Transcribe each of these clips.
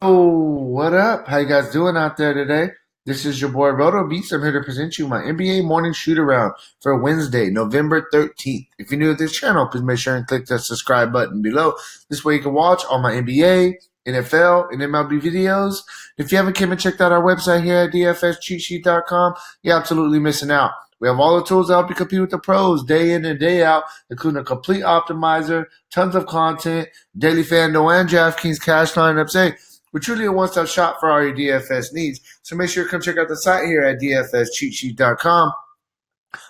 What up? How you guys doing out there today? This is your boy Roto Beats. I'm here to present you my NBA morning shoot around for Wednesday, November 13th. If you're new to this channel, please make sure and click the subscribe button below. This way you can watch all my NBA, NFL, and MLB videos. If you haven't came and checked out our website here at dfscheatsheet.com, you're absolutely missing out. We have all the tools to help you compete with the pros day in and day out, including a complete optimizer, tons of content, daily Fanduel and Draftkings cash lineups. Hey, we're truly a one-stop shop for all your DFS needs. So make sure you come check out the site here at dfscheatsheet.com.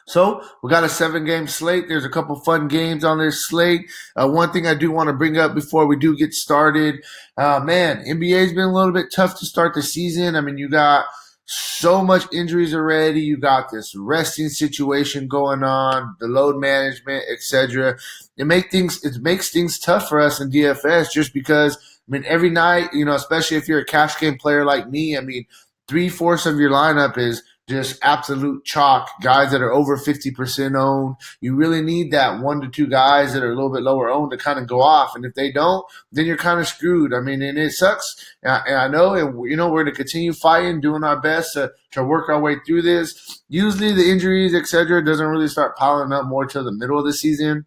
So we got a 7-game slate. There's a couple fun games on this slate. One thing I do want to bring up before we do get started, NBA's been a little bit tough to start the season. I mean, you got so much injuries already. You got this resting situation going on, the load management, etc. It makes things tough for us in DFS just because. I mean, every night, especially if you're a cash game player like me, I mean, 3/4 of your lineup is just absolute chalk, guys that are over 50% owned. You really need that 1 to 2 guys that are a little bit lower owned to kind of go off. And if they don't, then you're kind of screwed. I mean, and it sucks. And I know, and we're going to continue fighting, doing our best to work our way through this. Usually the injuries, etc., doesn't really start piling up more till the middle of the season.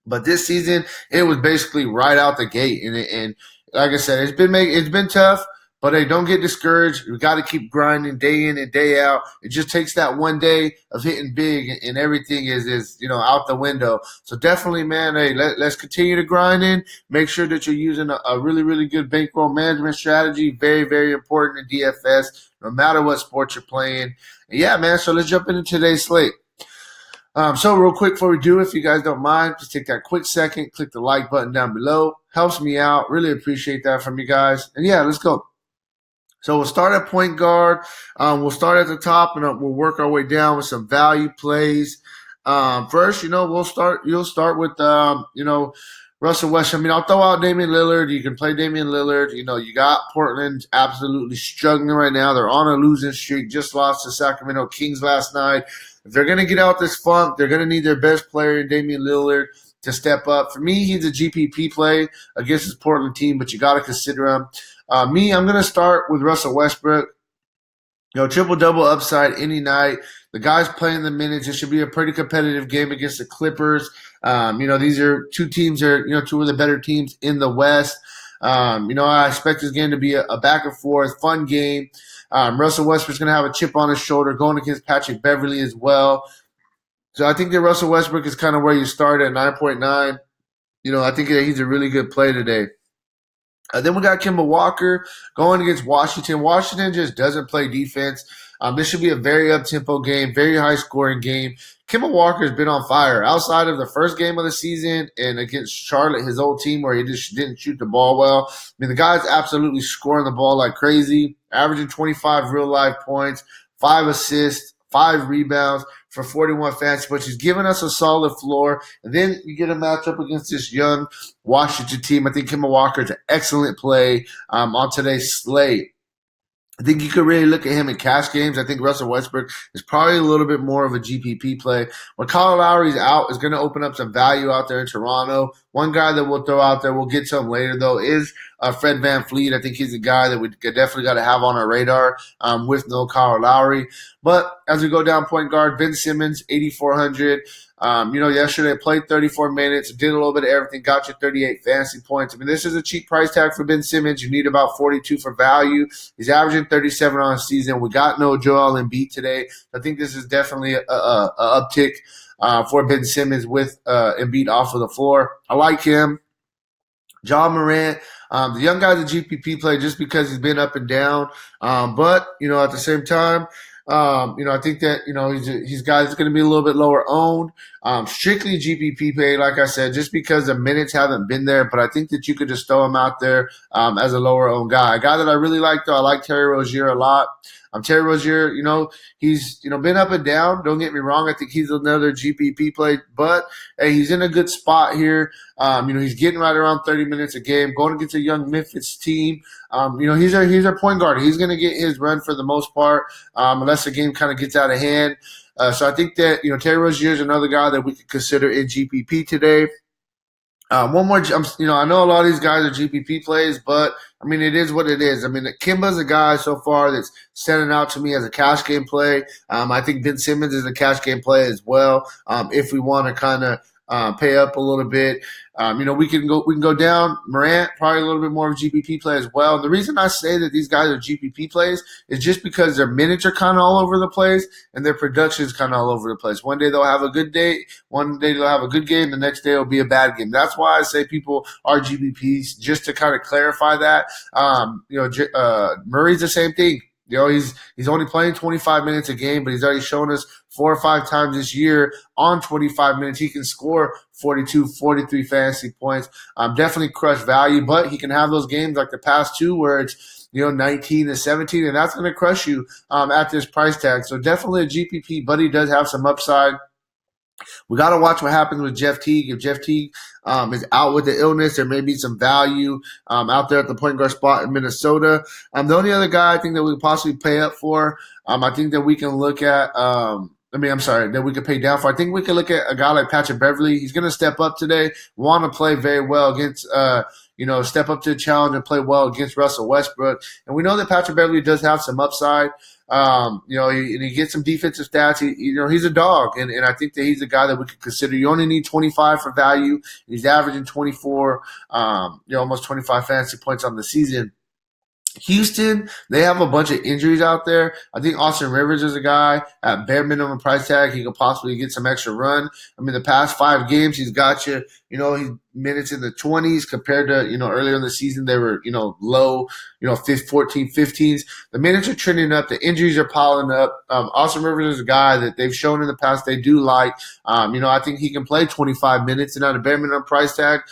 But this season, it was basically right out the gate. And like I said, it's been tough. But hey, don't get discouraged. We got to keep grinding day in and day out. It just takes that one day of hitting big, and everything is out the window. So definitely, man, hey, let's continue to grind in. Make sure that you're using a really, really good bankroll management strategy. Very, very important in DFS, no matter what sport you're playing. And yeah, man. So let's jump into today's slate. So real quick before we do, if you guys don't mind, just take that quick second, click the like button down below. Helps me out. Really appreciate that from you guys. And yeah, let's go. So we'll start at point guard. We'll start at the top and we'll work our way down with some value plays. First, you'll start with, Russell Westbrook. I mean, I'll throw out Damian Lillard. You can play Damian Lillard. You got Portland absolutely struggling right now. They're on a losing streak. Just lost to Sacramento Kings last night. If they're going to get out this funk, they're going to need their best player, Damian Lillard, to step up. For me, he's a GPP play against his Portland team, but you got to consider him. I'm going to start with Russell Westbrook. Triple-double upside any night. The guy's playing the minutes. It should be a pretty competitive game against the Clippers. These are two teams two of the better teams in the West. I expect this game to be a back and forth, fun game. Russell Westbrook's going to have a chip on his shoulder going against Patrick Beverley as well. So I think that Russell Westbrook is kind of where you start at 9.9. I think that he's a really good play today. Then we got Kemba Walker going against Washington. Washington just doesn't play defense. This should be a very up-tempo game, very high-scoring game. Kemba Walker has been on fire. Outside of the first game of the season and against Charlotte, his old team, where he just didn't shoot the ball well. I mean, the guy's absolutely scoring the ball like crazy, averaging 25 real-life points, 5 assists, 5 rebounds for 41 fantasy points. He's giving us a solid floor. And then you get a matchup against this young Washington team. I think Kemba Walker is an excellent play on today's slate. I think you could really look at him in cash games. I think Russell Westbrook is probably a little bit more of a GPP play. When Kyle Lowry's out, is going to open up some value out there in Toronto. One guy that we'll throw out there, we'll get to him later, though, is Fred VanVleet. I think he's a guy that we definitely got to have on our radar with no Kyle Lowry. But as we go down point guard, Ben Simmons, 8,400. Yesterday played 34 minutes, did a little bit of everything, got you 38 fantasy points. I mean, this is a cheap price tag for Ben Simmons. You need about 42 for value. He's averaging 37 on the season. We got no Joel Embiid today. I think this is definitely a uptick for Ben Simmons with Embiid off of the floor. I like him. John Morant, the young guy's a GPP play just because he's been up and down. But at the same time, I think that, he's guys going to be a little bit lower owned. Strictly GPP play, like I said, just because the minutes haven't been there. But I think that you could just throw him out there as a lower owned guy. A guy that I really like, though, I like Terry Rozier a lot. Terry Rozier, he's been up and down. Don't get me wrong. I think he's another GPP play, but hey, he's in a good spot here. He's getting right around 30 minutes a game, going against a young Memphis team. He's our point guard. He's going to get his run for the most part, unless the game kind of gets out of hand. So I think that Terry Rozier is another guy that we could consider in GPP today. One more, I know a lot of these guys are GPP plays, but I mean, it is what it is. I mean, Kimba's a guy so far that's standing out to me as a cash game play. I think Ben Simmons is a cash game play as well. If we want to kind of pay up a little bit, we can go down. Morant probably a little bit more of a GPP play as well. The reason I say that these guys are GPP plays is just because their minutes are kind of all over the place and their production is kind of all over the place. One day they'll have a good day, one day they'll have a good game, the next day it'll be a bad game. That's why I say people are GPPs, just to kind of clarify that. Murray's the same thing. He's only playing 25 minutes a game, but he's already shown us 4 or 5 times this year on 25 minutes he can score 42, 43 fantasy points. Definitely crush value, but he can have those games like the past two where it's 19 to 17, and that's going to crush you at this price tag. So definitely a GPP, but he does have some upside. We got to watch what happens with Jeff Teague. If Jeff Teague is out with the illness, there may be some value out there at the point guard spot in Minnesota. The only other guy I think that we could possibly pay up for, I think that we can look at that we could pay down for. I think we could look at a guy like Patrick Beverly. He's going to step up today, want to play very well against, step up to the challenge and play well against Russell Westbrook. And we know that Patrick Beverly does have some upside. He gets some defensive stats. He's a dog, and I think that he's a guy that we could consider. You only need 25 for value. He's averaging 24, almost 25 fantasy points on the season. Houston, they have a bunch of injuries out there. I think Austin Rivers is a guy at bare minimum price tag. He could possibly get some extra run. I mean, the past 5 games, he's got you, he's minutes in the 20s compared to, earlier in the season, they were, low, 14, 15s. The minutes are trending up. The injuries are piling up. Austin Rivers is a guy that they've shown in the past they do like. I think he can play 25 minutes and at a bare minimum price tag.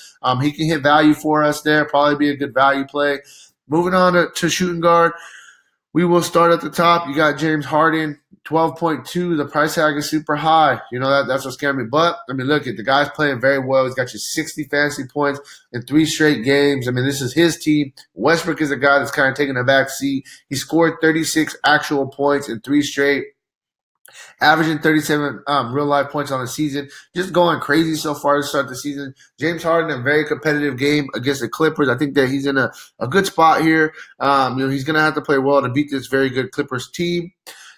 He can hit value for us there, probably be a good value play. Moving on to shooting guard, we will start at the top. You got James Harden, 12.2. The price tag is super high. That's what scared me. But, look, the guy's playing very well. He's got you 60 fantasy points in 3 straight games. This is his team. Westbrook is a guy that's kind of taking a back seat. He scored 36 actual points in 3 straight, averaging 37 real-life points on the season. Just going crazy so far to start the season. James Harden, a very competitive game against the Clippers. I think that he's in a good spot here. He's going to have to play well to beat this very good Clippers team.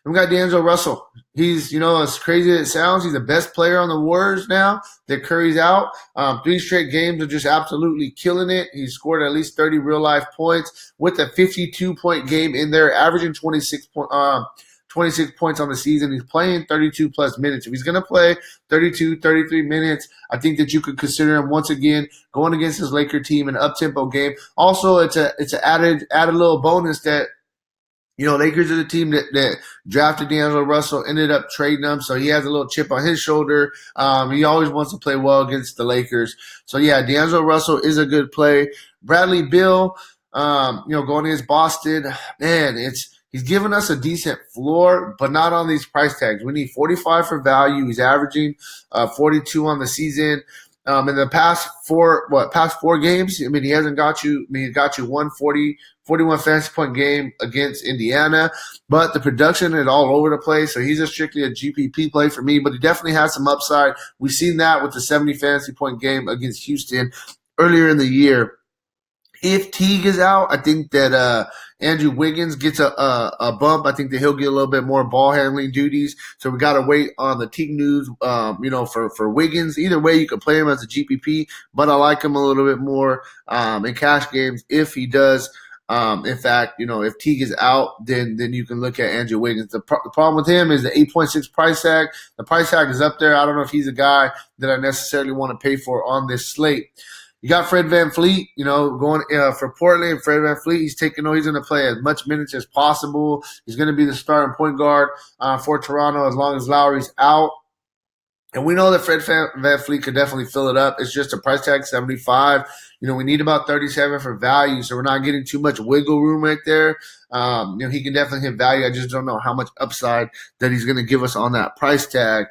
And we got D'Angelo Russell. He's, as crazy as it sounds, he's the best player on the Warriors now that Curry's out. 3 straight games of just absolutely killing it. He scored at least 30 real-life points with a 52-point game in there, averaging 26 points on the season. He's playing 32-plus minutes. If he's going to play 32, 33 minutes, I think that you could consider him once again going against his Laker team in an up-tempo game. Also, it's an added little bonus that Lakers are the team that drafted D'Angelo Russell, ended up trading him, so he has a little chip on his shoulder. He always wants to play well against the Lakers. So, yeah, D'Angelo Russell is a good play. Bradley Beal, going against Boston, man, he's given us a decent floor, but not on these price tags. We need 45 for value. He's averaging 42 on the season. In the past 4 games, he hasn't got you. He got you 41 fantasy point game against Indiana, but the production is all over the place. So he's strictly a GPP play for me, but he definitely has some upside. We've seen that with the 70 fantasy point game against Houston earlier in the year. If Teague is out, I think that Andrew Wiggins gets a bump. I think that he'll get a little bit more ball handling duties. So we got to wait on the Teague news, for Wiggins. Either way, you can play him as a GPP, but I like him a little bit more in cash games if he does. In fact, if Teague is out, then you can look at Andrew Wiggins. The problem with him is the 8.6 price tag. The price tag is up there. I don't know if he's a guy that I necessarily want to pay for on this slate. You got Fred VanVleet, going for Portland. Fred VanVleet, he's going to play as much minutes as possible. He's going to be the starting point guard for Toronto as long as Lowry's out. And we know that Fred VanVleet could definitely fill it up. It's just a price tag, 75. We need about 37 for value, so we're not getting too much wiggle room right there. He can definitely hit value. I just don't know how much upside that he's going to give us on that price tag.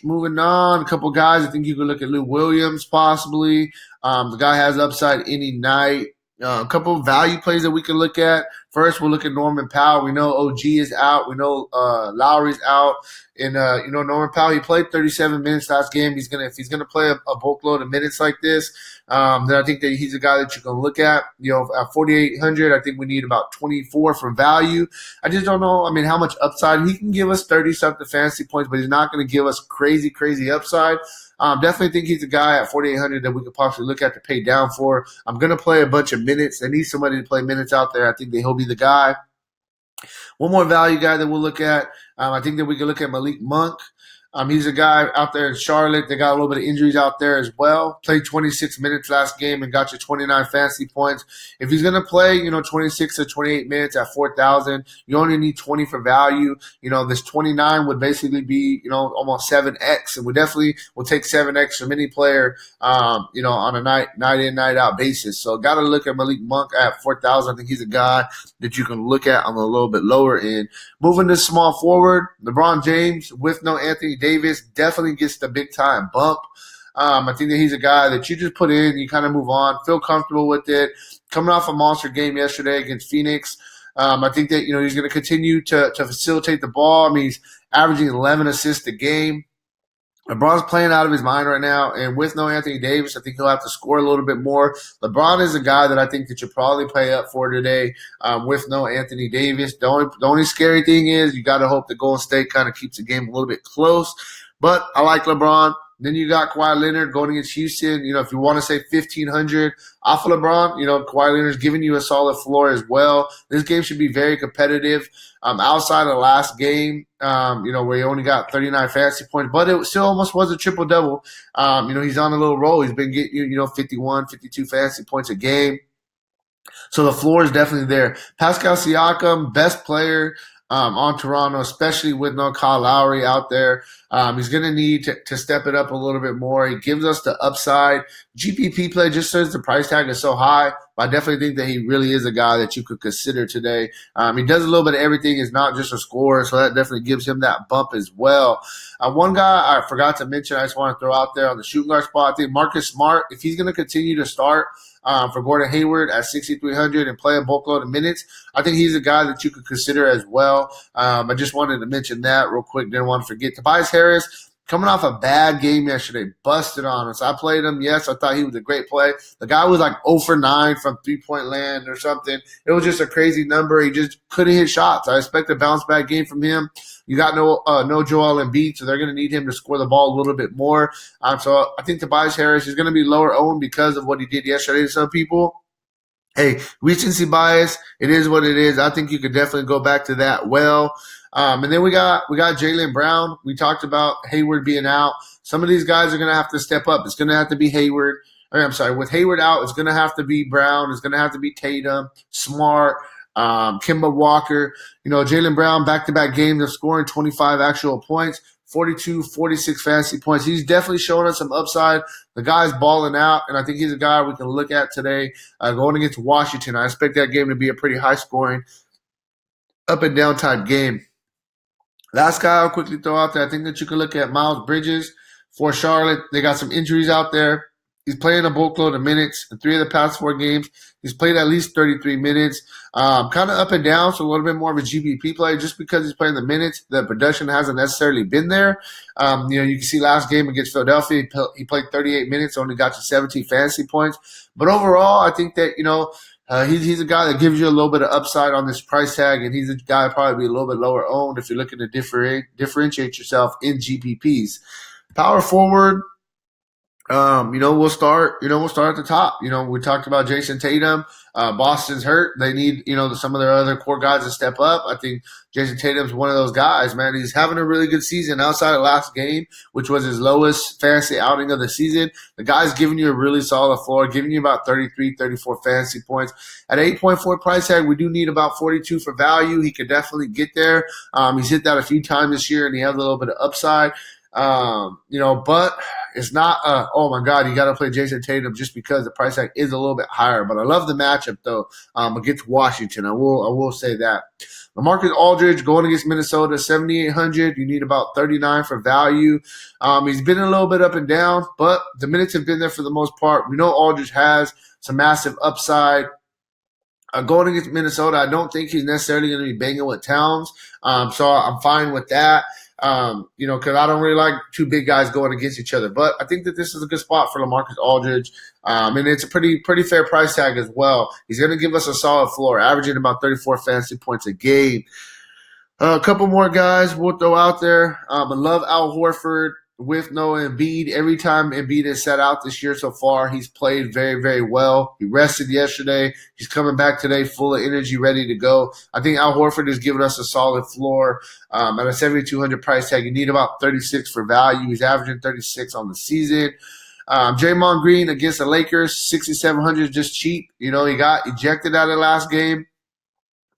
Moving on, a couple guys. I think you could look at Lou Williams possibly. The guy has upside any night. A couple of value plays that we can look at. First, we'll look at Norman Powell. We know OG is out. We know Lowry's out. And, Norman Powell, he played 37 minutes last game. If he's gonna play a bulk load of minutes like this, then I think that he's a guy that you can look at. At 4,800, I think we need about 24 for value. I just don't know. I mean, how much upside he can give us 30-something fantasy points, but he's not going to give us crazy, crazy upside. Definitely think he's a guy at 4,800 that we could possibly look at to pay down for. I'm going to play a bunch of minutes. I need somebody to play minutes out there. I think that he'll be the guy. One more value guy that we'll look at. I think that we can look at Malik Monk. He's a guy out there in Charlotte. They got a little bit of injuries out there as well. Played 26 minutes last game and got you 29 fantasy points. If he's going to play, 26 to 28 minutes at 4,000, you only need 20 for value. This 29 would basically be, almost 7x. And we definitely will take 7x from any player, on a night in, night out basis. So got to look at Malik Monk at 4,000. I think he's a guy that you can look at on a little bit lower end. Moving to small forward, LeBron James with no Anthony Davis definitely gets the big time bump. I think that he's a guy that you just put in, you kind of move on, feel comfortable with it. Coming off a monster game yesterday against Phoenix, I think that he's going to continue to facilitate the ball. I mean, he's averaging 11 assists a game. LeBron's playing out of his mind right now, and with no Anthony Davis, I think he'll have to score a little bit more. LeBron is a guy that I think that you probably pay up for today with no Anthony Davis. The only scary thing is you got to hope that Golden State kind of keeps the game a little bit close. But I like LeBron. Then you got Kawhi Leonard going against Houston. If you want to say 1,500 off of LeBron, Kawhi Leonard's giving you a solid floor as well. This game should be very competitive. Outside of the last game, where he only got 39 fantasy points, but it still almost was a triple-double. He's on a little roll. He's been getting, 51, 52 fantasy points a game. So the floor is definitely there. Pascal Siakam, best player on Toronto, especially with no Kyle Lowry out there. He's going to need to step it up a little bit more. He gives us the upside. GPP play just says the price tag is so high, but I definitely think that he really is a guy that you could consider today. He does a little bit of everything. He's not just a scorer, so that definitely gives him that bump as well. One guy I forgot to mention, I just want to throw out there on the shooting guard spot. I think Marcus Smart, if he's going to continue to start for Gordon Hayward at 6,300 and play a bulk load of minutes, I think he's a guy that you could consider as well. I just wanted to mention that real quick. Didn't want to forget. Tobias Harris, coming off a bad game yesterday, busted on us. I played him. Yes, I thought he was a great play. The guy was like 0 for 9 from three-point land or something. It was just a crazy number. He just couldn't hit shots. I expect a bounce-back game from him. You got no Joel Embiid, so they're going to need him to score the ball a little bit more. So I think Tobias Harris is going to be lower owned because of what he did yesterday to some people. Hey, recency bias, it is what it is. I think you could definitely go back to that well. And then we got Jaylen Brown. We talked about Hayward being out. Some of these guys are going to have to step up. It's going to have to be Hayward. With Hayward out, it's going to have to be Brown. It's going to have to be Tatum, Smart, Kemba Walker. Jaylen Brown, back-to-back games of scoring 25 actual points, 42, 46 fantasy points. He's definitely showing us some upside. The guy's balling out, and I think he's a guy we can look at today going against Washington. I expect that game to be a pretty high-scoring, up-and-down type game. Last guy I'll quickly throw out there, I think that you can look at Miles Bridges for Charlotte. They got some injuries out there. He's playing a bulk load of minutes in 3 of the past 4 games. He's played at least 33 minutes. Kind of up and down, so a little bit more of a GPP play. Just because he's playing the minutes, the production hasn't necessarily been there. You can see last game against Philadelphia, he played 38 minutes, only got to 17 fantasy points. But overall, I think that, he's a guy that gives you a little bit of upside on this price tag, and he's a guy probably be a little bit lower owned if you're looking to differentiate yourself in GPPs. Power forward, we'll start at the top. We talked about Jason Tatum. Boston's hurt. They need, some of their other core guys to step up. I think Jason Tatum's one of those guys, man. He's having a really good season outside of last game, which was his lowest fantasy outing of the season. The guy's giving you a really solid floor, giving you about 33, 34 fantasy points. At 8.4 price tag, we do need about 42 for value. He could definitely get there. He's hit that a few times this year, and he has a little bit of upside. But it's not, oh my God, you got to play Jason Tatum just because the price tag is a little bit higher. But I love the matchup though, against Washington. I will say that. LaMarcus Aldridge going against Minnesota, 7,800. You need about 39 for value. He's been a little bit up and down, but the minutes have been there for the most part. We know Aldridge has some massive upside. Going against Minnesota, I don't think he's necessarily going to be banging with Towns. So I'm fine with that. Because I don't really like two big guys going against each other. But I think that this is a good spot for LaMarcus Aldridge. And it's a pretty fair price tag as well. He's going to give us a solid floor, averaging about 34 fantasy points a game. A couple more guys we'll throw out there. I love Al Horford with no Embiid. Every time Embiid has sat out this year so far, he's played very, very well. He rested yesterday. He's coming back today full of energy, ready to go. I think Al Horford has given us a solid floor at a 7,200 price tag. You need about 36 for value. He's averaging 36 on the season. Draymond Green against the Lakers, 6,700 just cheap. He got ejected out of the last game.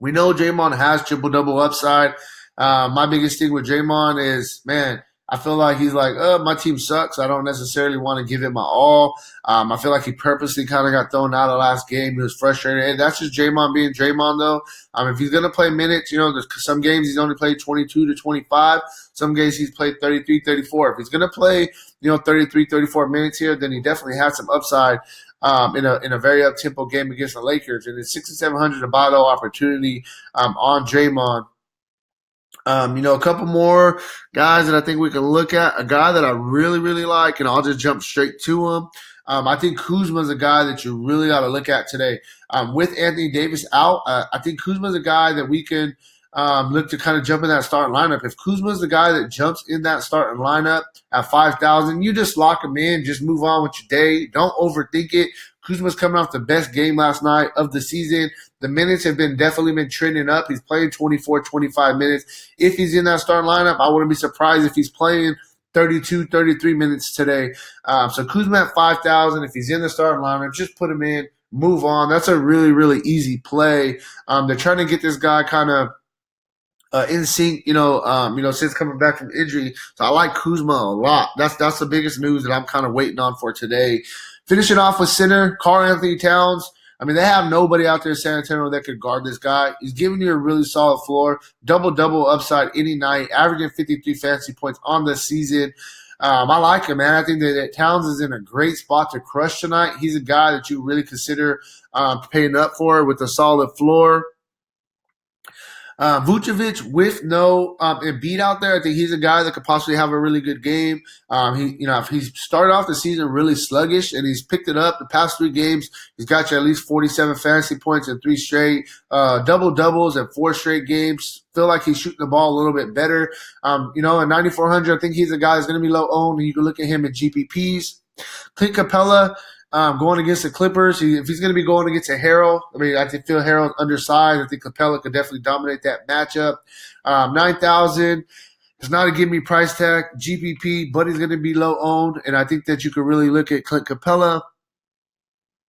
We know Draymond has triple-double upside. My biggest thing with Draymond is, man, I feel like he's like, my team sucks. I don't necessarily want to give it my all. I feel like he purposely kind of got thrown out of the last game. He was frustrated. And that's just Draymond being Draymond, though. If he's going to play minutes, there's some games he's only played 22 to 25. Some games he's played 33, 34. If he's going to play, 33, 34 minutes here, then he definitely has some upside in a very up-tempo game against the Lakers. And it's 6,700 a bottle opportunity on Draymond. A couple more guys that I think we can look at. A guy that I really, really like, and I'll just jump straight to him. I think Kuzma's a guy that you really got to look at today. With Anthony Davis out, I think Kuzma's a guy that we can look to kind of jump in that starting lineup. If Kuzma's the guy that jumps in that starting lineup at 5,000, you just lock him in, just move on with your day. Don't overthink it. Kuzma's coming off the best game last night of the season. The minutes have definitely been trending up. He's playing 24, 25 minutes. If he's in that starting lineup, I wouldn't be surprised if he's playing 32, 33 minutes today. So Kuzma at 5,000. If he's in the starting lineup, just put him in, move on. That's a really, really easy play. They're trying to get this guy kind of in sync, since coming back from injury. So I like Kuzma a lot. That's the biggest news that I'm kind of waiting on for today. Finishing off with center, Karl-Anthony Towns. They have nobody out there in San Antonio that could guard this guy. He's giving you a really solid floor, double-double upside any night, averaging 53 fantasy points on the season. I like him, man. I think that Towns is in a great spot to crush tonight. He's a guy that you really consider paying up for with a solid floor. Vucevic with no Embiid out there, I think he's a guy that could possibly have a really good game. If he's started off the season really sluggish and he's picked it up the past 3 games, he's got you at least 47 fantasy points in 3 straight, double-doubles in 4 straight games. Feel like he's shooting the ball a little bit better. At 9,400, I think he's a guy that's going to be low owned. You can look at him in GPPs. Clint Capella, going against the Clippers. If he's going to be going against a Harrell, I feel Harrell's undersized. I think Capella could definitely dominate that matchup. 9,000. It's not a give me price tag. GPP, but he's going to be low owned, and I think that you could really look at Clint Capella.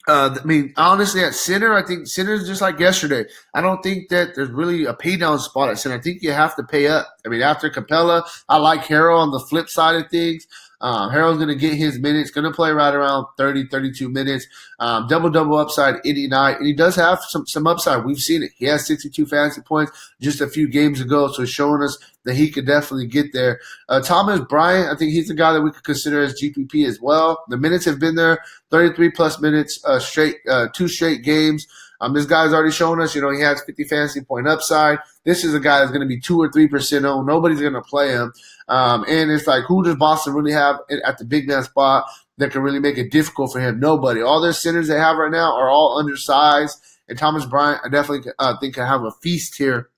Honestly, at center, I think center is just like yesterday. I don't think that there's really a pay down spot at center. I think you have to pay up. After Capella, I like Harrell on the flip side of things. Harrell's going to get his minutes, going to play right around 30, 32 minutes. Double-double upside any night. And he does have some upside. We've seen it. He has 62 fantasy points just a few games ago, so showing us that he could definitely get there. Thomas Bryant, I think he's the guy that we could consider as GPP as well. The minutes have been there, 33-plus minutes, 2 straight games. This guy's already shown us, he has 50 fantasy point upside. This is a guy that's going to be 2 or 3% owned. Nobody's going to play him. And it's like, who does Boston really have at the big man spot that can really make it difficult for him? Nobody. All their centers they have right now are all undersized. And Thomas Bryant, I definitely think can have a feast here.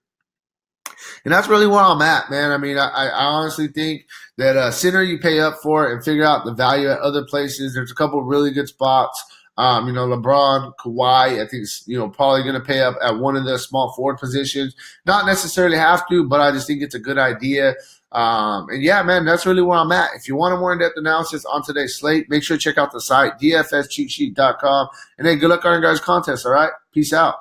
And that's really where I'm at, man. I honestly think that center you pay up for it and figure out the value at other places. There's a couple of really good spots. LeBron, Kawhi, I think probably going to pay up at one of the small forward positions. Not necessarily have to, but I just think it's a good idea. Man, that's really where I'm at. If you want a more in-depth analysis on today's slate, make sure to check out the site, dfscheatsheet.com. And then good luck on your guys' contest, all right? Peace out.